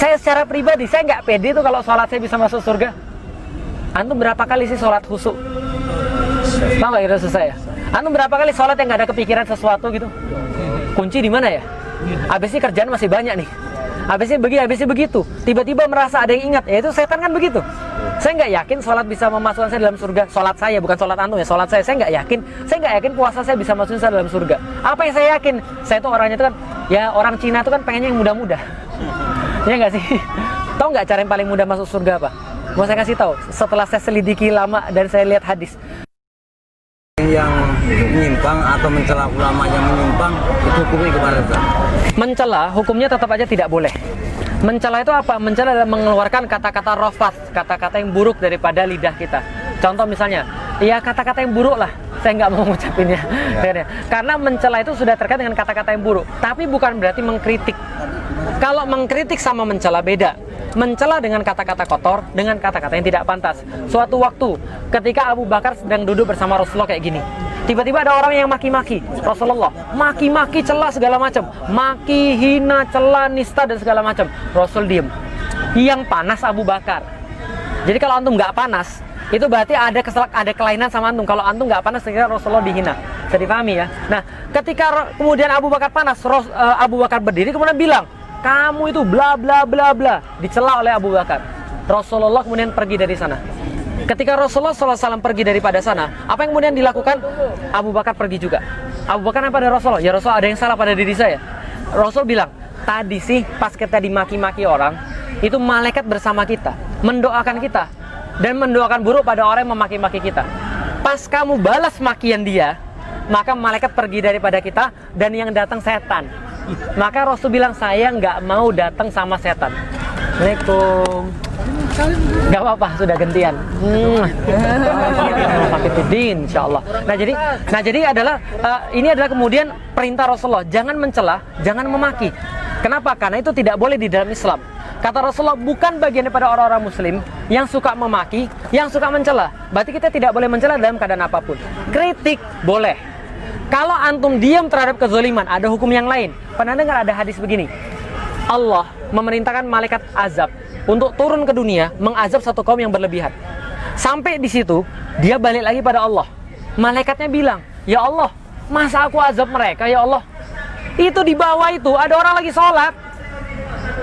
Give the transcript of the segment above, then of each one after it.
Saya secara pribadi, saya nggak pede tuh kalau sholat saya bisa masuk surga. Antum berapa kali sih sholat khusyuk? Tahu nggak itu saya? Antum berapa kali sholat yang nggak ada kepikiran sesuatu gitu? Kunci di mana ya? Habis ini kerjaan masih banyak nih. Habis ini begitu. Tiba-tiba merasa ada yang ingat, ya itu setan kan begitu. Saya nggak yakin sholat bisa memasukkan saya dalam surga. Sholat saya, bukan sholat antum ya, sholat saya nggak yakin. Saya nggak yakin puasa saya bisa masukin saya dalam surga. Apa yang saya yakin? Saya tuh orangnya itu kan, ya orang Cina itu kan pengennya yang muda-muda. Ya nggak sih? Tahu nggak cara yang paling mudah masuk surga apa? Mau saya kasih tahu. Setelah saya selidiki lama dan saya lihat hadis. Yang menyimpang atau mencela ulama yang menyimpang, itu hukumnya gimana, Ustaz? Mencela hukumnya tetap aja tidak boleh. Mencela itu apa? Mencela adalah mengeluarkan kata-kata rafat, kata-kata yang buruk daripada lidah kita. Contoh misalnya, ya kata-kata yang buruk lah. Saya nggak mau ngucapinnya. Ya. Karena mencela itu sudah terkait dengan kata-kata yang buruk. Tapi bukan berarti mengkritik. Kalau mengkritik sama mencela beda. Mencela dengan kata-kata kotor, dengan kata-kata yang tidak pantas. Suatu waktu, ketika Abu Bakar sedang duduk bersama Rasulullah kayak gini, tiba-tiba ada orang yang maki-maki Rasulullah, maki-maki, cela segala macam, maki, hina, cela, nista dan segala macam. Rasul diem. Yang panas Abu Bakar. Jadi kalau antum nggak panas, itu berarti ada kelainan sama antum. Kalau antum nggak panas, kira Rasulullah dihina. Bisa dipahami ya. Nah, ketika kemudian Abu Bakar panas, Abu Bakar berdiri kemudian bilang, kamu itu bla bla bla bla, dicela oleh Abu Bakar. Rasulullah kemudian pergi dari sana. Ketika Rasulullah SAW pergi daripada sana, apa yang kemudian dilakukan? Abu Bakar pergi juga. Abu Bakar apa pada Rasulullah? Ya Rasul, ada yang salah pada diri saya. Rasul bilang, tadi sih pas kita dimaki-maki orang, itu malaikat bersama kita, mendoakan kita dan mendoakan buruk pada orang yang memaki-maki kita. Pas kamu balas makian dia, maka malaikat pergi daripada kita dan yang datang setan. Maka Rasul bilang, saya nggak mau datang sama setan. Assalamualaikum. Nggak apa-apa, sudah gantian. Fakitudin, insyaallah. Nah jadi adalah ini adalah kemudian perintah Rasulullah, jangan mencela, jangan memaki. Kenapa? Karena itu tidak boleh di dalam Islam. Kata Rasulullah, bukan bagian daripada orang-orang Muslim yang suka memaki, yang suka mencela. Berarti kita tidak boleh mencela dalam keadaan apapun. Kritik boleh. Kalau antum diam terhadap kezaliman, ada hukum yang lain. Pernah dengar ada hadis begini? Allah memerintahkan malaikat azab untuk turun ke dunia mengazab satu kaum yang berlebihan. Sampai di situ, dia balik lagi pada Allah. Malaikatnya bilang, ya Allah, masa aku azab mereka ya Allah? Itu di bawah itu ada orang lagi sholat.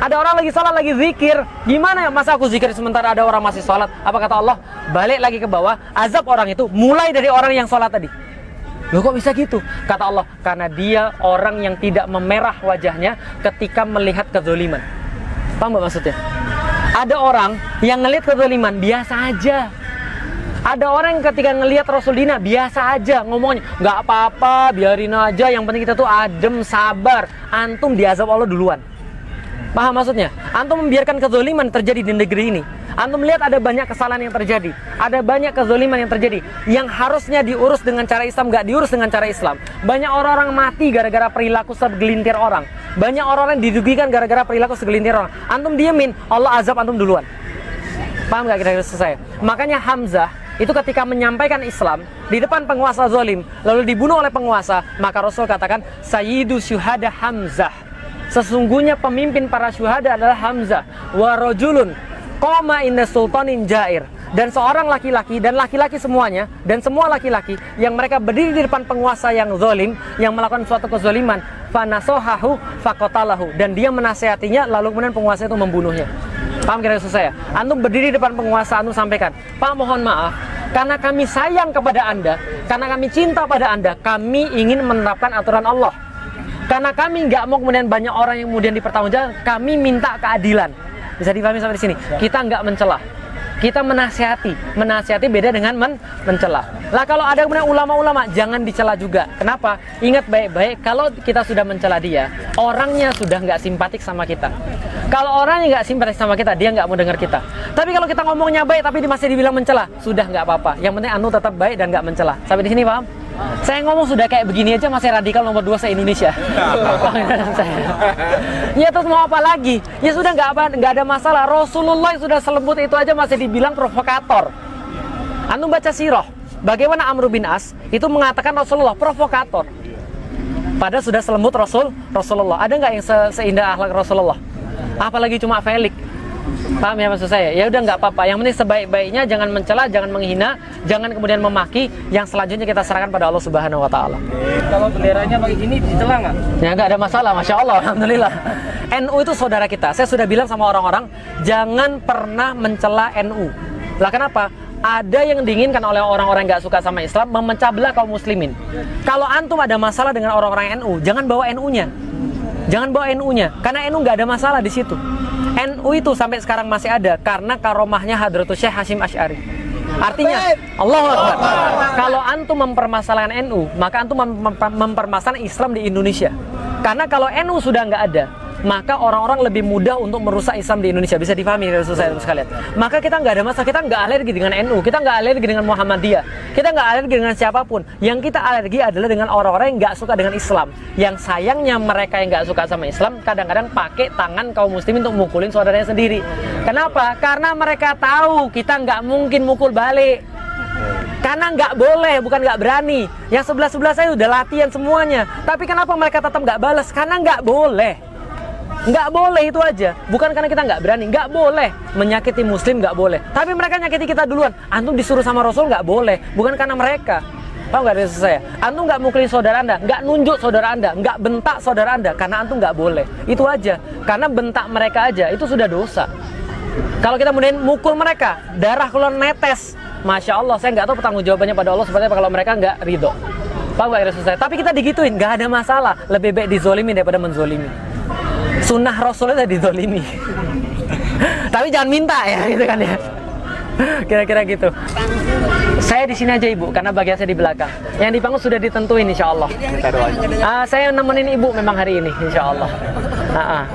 Ada orang lagi sholat, lagi zikir. Gimana ya masa aku zikir sementara ada orang masih sholat? Apa kata Allah? Balik lagi ke bawah, azab orang itu mulai dari orang yang sholat tadi. Loh kok bisa gitu? Kata Allah, karena dia orang yang tidak memerah wajahnya ketika melihat kezaliman. Paham gak maksudnya? Ada orang yang ngelihat kezaliman biasa aja. Ada orang yang ketika ngelihat Rasul dina biasa aja ngomongnya, nggak apa-apa, biarin aja, yang penting kita tuh adem, sabar. Antum diazab Allah duluan. Paham maksudnya? Antum membiarkan kezaliman terjadi di negeri ini. Antum melihat ada banyak kesalahan yang terjadi, ada banyak kezaliman yang terjadi, yang harusnya diurus dengan cara Islam, nggak diurus dengan cara Islam. Banyak orang-orang mati gara-gara perilaku segelintir orang. Banyak orang-orang dirugikan gara-gara perilaku segelintir orang. Antum diemin, Allah azab antum duluan. Paham nggak kira-kira saya? Makanya Hamzah itu ketika menyampaikan Islam di depan penguasa zalim, lalu dibunuh oleh penguasa, maka Rasul katakan, Sayyidu syuhada Hamzah. Sesungguhnya pemimpin para syuhada adalah Hamzah. Wa rajulun qama inda sultanin jair. Dan seorang laki-laki, dan laki-laki semuanya, dan semua laki-laki yang mereka berdiri di depan penguasa yang zalim, yang melakukan suatu kezaliman, fanasohahu fakotalahu, dan dia menasihatinya, lalu kemudian penguasa itu membunuhnya. Paham kira-kira saya? Antum berdiri di depan penguasa, antum sampaikan, Pak, mohon maaf, karena kami sayang kepada Anda, karena kami cinta pada Anda, kami ingin menerapkan aturan Allah. Karena kami nggak mau kemudian banyak orang yang kemudian dipertanggungjawabkan, kami minta keadilan. Bisa dipahami sampai di sini? Kita nggak mencela, kita menasihati beda dengan mencela. Lah kalau ada kemudian ulama-ulama, jangan dicela juga. Kenapa? Ingat baik-baik, kalau kita sudah mencela dia, orangnya sudah nggak simpatik sama kita. Kalau orangnya nggak simpatik sama kita, dia nggak mau dengar kita. Tapi kalau kita ngomongnya baik, tapi masih dibilang mencela, sudah nggak apa-apa. Yang penting anu tetap baik dan nggak mencela. Sampai di sini paham? Saya ngomong sudah kayak begini aja masih radikal nomor 2 se-Indonesia. Ya terus mau apa lagi? Ya sudah nggak ada masalah. Rasulullah sudah selembut itu aja masih dibilang provokator. Anu baca sirah, bagaimana Amr bin As itu mengatakan Rasulullah provokator. Padahal sudah selembut Rasulullah. Ada nggak yang seindah akhlak Rasulullah? apalagi cuma Felix. Paham ya maksud saya? Ya udah nggak apa-apa. Yang penting sebaik-baiknya jangan mencela, jangan menghina, jangan kemudian memaki. Yang selanjutnya kita serahkan pada Allah Subhanahu Wa Taala. Kalau benderanya pakai gini dicela nggak? Ya nggak ada masalah, masya Allah, alhamdulillah. NU itu saudara kita. Saya sudah bilang sama orang-orang, jangan pernah mencela NU. Lah kenapa? Ada yang diinginkan oleh orang-orang yang nggak suka sama Islam, memecah belah kaum muslimin. Kalau antum ada masalah dengan orang-orang NU, jangan bawa NU-nya. Jangan bawa NU-nya, karena NU nggak ada masalah di situ. NU itu sampai sekarang masih ada karena karomahnya Hadratus Syekh Hasyim Asy'ari. Artinya, Allahu Akbar. Kalau antum mempermasalahkan NU, maka antum mempermasalahkan Islam di Indonesia. Karena kalau NU sudah nggak ada, maka orang-orang lebih mudah untuk merusak Islam di Indonesia. Bisa difahami dari saya sekalian. Maka kita nggak ada masalah, kita nggak alergi dengan NU, kita nggak alergi dengan Muhammadiyah, kita nggak alergi dengan siapapun. Yang kita alergi adalah dengan orang-orang yang nggak suka dengan Islam. Yang sayangnya mereka yang nggak suka sama Islam kadang-kadang pakai tangan kaum muslimin untuk mukulin saudaranya sendiri. Kenapa? Karena mereka tahu kita nggak mungkin mukul balik. Karena nggak boleh, bukan nggak berani. Yang sebelah-sebelah saya udah latihan semuanya. Tapi kenapa mereka tetap nggak balas? Karena nggak boleh. Nggak boleh, itu aja. Bukan karena kita nggak berani. Nggak boleh menyakiti muslim, nggak boleh. Tapi mereka nyakiti kita duluan. Antum disuruh sama Rasul nggak boleh. Bukan karena mereka. Tahu nggak dari saya? Antum nggak mukulin saudara Anda, nggak nunjuk saudara Anda, nggak bentak saudara Anda. Karena antum nggak boleh. Itu aja. Karena bentak mereka aja, itu sudah dosa. Kalau kita kemudian mukul mereka, darah keluar netes. Masya Allah, saya nggak tahu pertanggung jawabannya pada Allah seperti apa kalau mereka nggak ridho. Paham nggak dari saya? Tapi kita digituin, nggak ada masalah. Lebih baik dizolimi daripada menzolimi. Sunnah Rasulullah dizolimi. Tapi jangan minta ya, gitu kan ya. Kira-kira gitu. Saya di sini aja Ibu, karena bagian saya di belakang. Yang di panggung sudah ditentuin insya Allah. Saya nemenin Ibu memang hari ini insya Allah.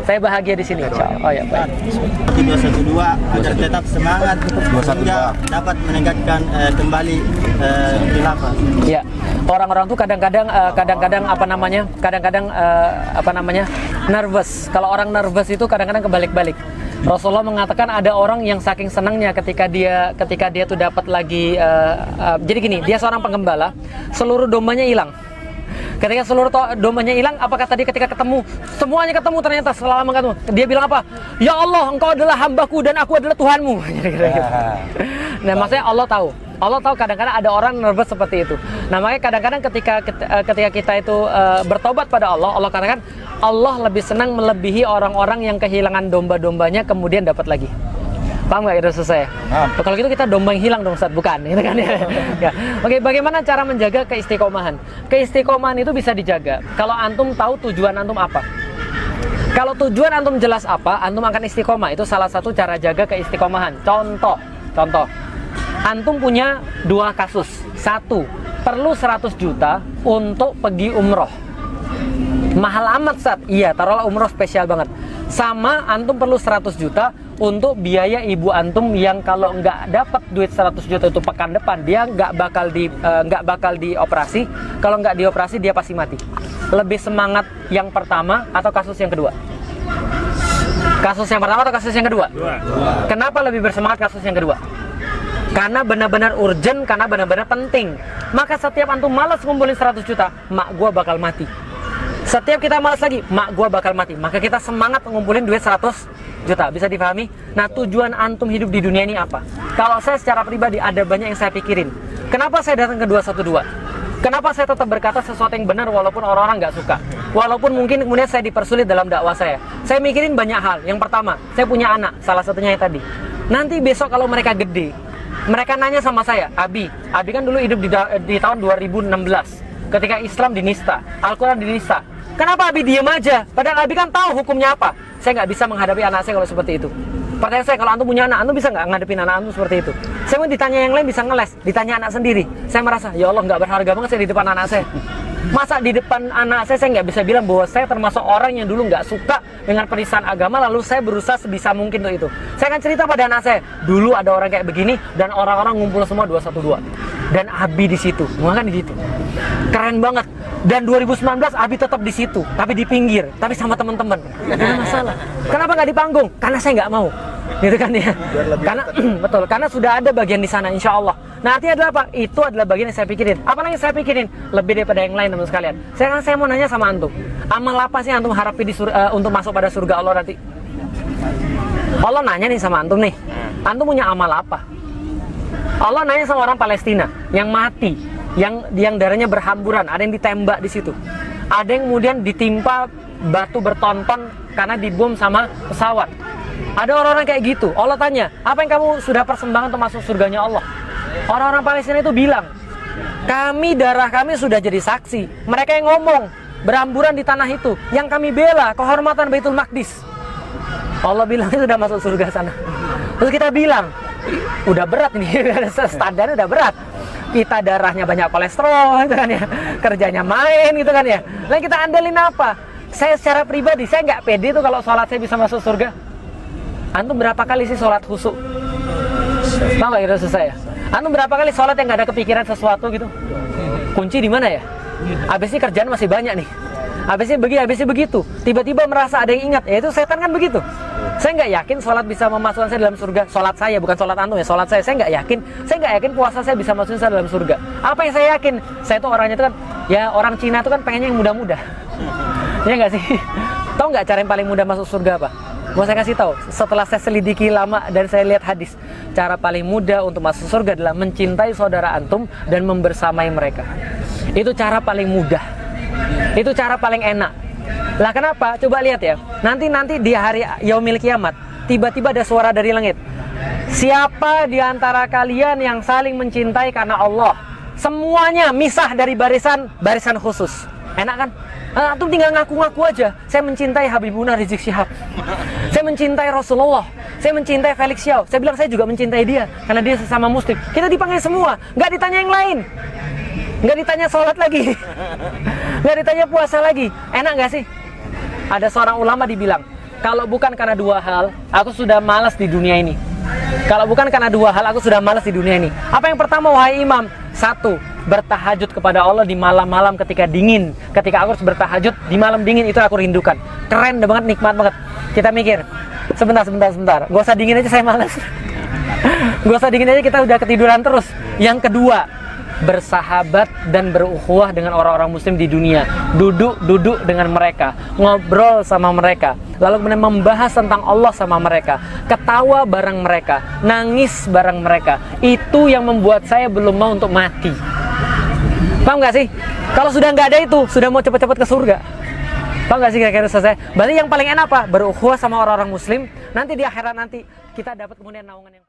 Saya bahagia di sini insya Allah. Oh ya baik. 212 agar tetap semangat sehingga dapat menegakkan kembali khilafah. Ya, orang-orang tuh kadang-kadang nervous. Kalau orang nervous itu kadang-kadang kebalik-balik. Rasulullah mengatakan ada orang yang saking senangnya ketika dia tuh dapat lagi jadi gini, dia seorang penggembala, seluruh dombanya hilang. Ketika seluruh dombanya hilang, apa kata dia ketika ketemu? Semuanya ketemu ternyata selama ketemu. Dia bilang apa? Ya Allah, engkau adalah hambaku dan aku adalah Tuhanmu. Nah, maksudnya Allah tahu. Allah tahu kadang-kadang ada orang nervous seperti itu. Nah, makanya kadang-kadang ketika kita itu bertobat pada Allah, Allah katakan Allah lebih senang melebihi orang-orang yang kehilangan domba-dombanya kemudian dapat lagi. Paham nggak itu saya? Kalau gitu kita domba yang hilang dong Ustaz, bukan? Gitu kan ya. Ya. Oke, bagaimana cara menjaga keistiqomahan? Keistiqomahan itu bisa dijaga kalau antum tahu tujuan antum apa. Kalau tujuan antum jelas apa, antum akan istiqomah. Itu salah satu cara jaga keistiqomahan. Contoh. Antum punya 2 kasus. 1, perlu 100 juta untuk pergi umroh. Mahal amat Ustaz. Iya, taruhlah umroh spesial banget. Sama antum perlu 100 juta untuk biaya ibu antum yang kalau nggak dapat duit 100 juta itu pekan depan dia nggak bakal dioperasi. Kalau nggak dioperasi dia pasti mati. Lebih semangat yang pertama atau kasus yang kedua? Kasus yang pertama atau kasus yang kedua? Kenapa lebih bersemangat kasus yang kedua? Karena benar-benar urgent, karena benar-benar penting. Maka setiap antum malas ngumpulin 100 juta, mak gua bakal mati. Setiap kita malas lagi, mak gua bakal mati. Maka kita semangat ngumpulin duit 100 juta. Bisa difahami? Nah, tujuan antum hidup di dunia ini apa? Kalau saya secara pribadi ada banyak yang saya pikirin. Kenapa saya datang ke 212? Kenapa saya tetap berkata sesuatu yang benar walaupun orang-orang nggak suka? Walaupun mungkin kemudian saya dipersulit dalam dakwah saya. Saya mikirin banyak hal. Yang pertama, saya punya anak, salah satunya yang tadi. Nanti besok kalau mereka gede, mereka nanya sama saya, Abi kan dulu hidup di tahun 2016 ketika Islam dinista, Al-Quran dinista. Kenapa Abi diam aja? Padahal Abi kan tahu hukumnya apa. Saya nggak bisa menghadapi anak saya kalau seperti itu. Pertanyaan saya, kalau antum punya anak, antum bisa nggak ngadepin anak antum seperti itu? Saya mau ditanya yang lain bisa ngeles, ditanya anak sendiri. Saya merasa, ya Allah nggak berharga banget saya di depan anak saya. Masa di depan anak saya nggak bisa bilang bahwa saya termasuk orang yang dulu nggak suka dengan penistaan agama, lalu saya berusaha sebisa mungkin untuk itu. Saya akan cerita pada anak saya, dulu ada orang kayak begini dan orang-orang ngumpul semua 212. Dan Abi di situ, kan di situ. Keren banget. Dan 2019 Abi tetap di situ, tapi di pinggir, tapi sama teman-teman. Gak ada masalah. Kenapa nggak di panggung? Karena saya nggak mau. Gitu kan ya. Karena betul, karena sudah ada bagian di sana insya Allah. Nah, artinya adalah apa? Itu adalah bagian yang saya pikirin. Apalagi saya pikirin lebih daripada yang lain teman sekalian. Saya mau nanya sama antum. Amal apa sih antum harapi untuk masuk pada surga Allah nanti? Allah nanya nih sama antum nih, antum punya amal apa? Allah nanya sama orang Palestina yang mati, yang darahnya berhamburan, ada yang ditembak di situ, ada yang kemudian ditimpa batu bertonton karena dibom sama pesawat. Ada orang-orang kayak gitu. Allah tanya, apa yang kamu sudah persembahkan untuk masuk surganya Allah? Orang-orang Palestina itu bilang, darah kami sudah jadi saksi. Mereka yang ngomong, berhamburan di tanah itu, yang kami bela, kehormatan Baitul Maqdis. Allah bilang itu sudah masuk surga sana. Terus kita bilang, udah berat ini, standarnya udah berat. Kita darahnya banyak kolesterol, gitu kan ya, kerjanya main, gitu kan ya. Nah kita andalin apa? Saya secara pribadi, saya nggak pede tuh kalau sholat saya bisa masuk surga. Antum berapa kali sih sholat khusyuk? Tahu nggak kira saya? Antum berapa kali sholat yang nggak ada kepikiran sesuatu gitu? Kunci di mana ya? Habis ini kerjaan masih banyak nih. Habisnya begitu. Tiba-tiba merasa ada yang ingat, ya itu setan kan begitu. Saya nggak yakin sholat bisa memasukkan saya dalam surga. Sholat saya, bukan sholat antum ya, sholat saya nggak yakin. Saya nggak yakin puasa saya bisa masukin saya dalam surga. Apa yang saya yakin? Saya tuh orangnya itu kan, ya orang Cina itu kan pengennya yang mudah-mudah. Ya nggak sih? Tahu nggak cara yang paling mudah masuk surga apa? Mau saya kasih tahu. Setelah saya selidiki lama dan saya lihat hadis, cara paling mudah untuk masuk surga adalah mencintai saudara antum dan membersamai mereka. Itu cara paling mudah. Itu cara paling enak. Lah kenapa? Coba lihat ya. Nanti di hari yaumil kiamat, tiba-tiba ada suara dari langit. Siapa di antara kalian yang saling mencintai karena Allah? Semuanya misah dari barisan khusus. Enak kan? Antum tinggal ngaku-ngaku aja. Saya mencintai Habibuna Rizik Syihab. Saya mencintai Rasulullah. Saya mencintai Felix Xiao. Saya bilang saya juga mencintai dia karena dia sesama muslim. Kita dipanggil semua, nggak ditanya yang lain. Nggak ditanya sholat lagi, nggak ditanya puasa lagi. Enak nggak sih? Ada seorang ulama dibilang, kalau bukan karena dua hal, aku sudah malas di dunia ini. Kalau bukan karena dua hal, aku sudah malas di dunia ini. Apa yang pertama, wahai imam? Satu, bertahajud kepada Allah di malam-malam ketika dingin. Ketika aku harus bertahajud di malam dingin, itu aku rindukan. Keren banget, nikmat banget. Kita mikir, sebentar. Gak usah dingin aja, saya malas. Gak usah dingin aja, kita udah ketiduran terus. Yang kedua, bersahabat dan berukhuwah dengan orang-orang muslim di dunia. Duduk dengan mereka, ngobrol sama mereka, lalu kemudian membahas tentang Allah sama mereka, ketawa bareng mereka, nangis bareng mereka. Itu yang membuat saya belum mau untuk mati. Paham gak sih? Kalau sudah nggak ada itu, sudah mau cepat-cepat ke surga. Paham gak sih kira-kira saya? Berarti yang paling enak apa? Berukhuwah sama orang-orang muslim. Nanti di akhirat nanti kita dapat kemudian naungan yang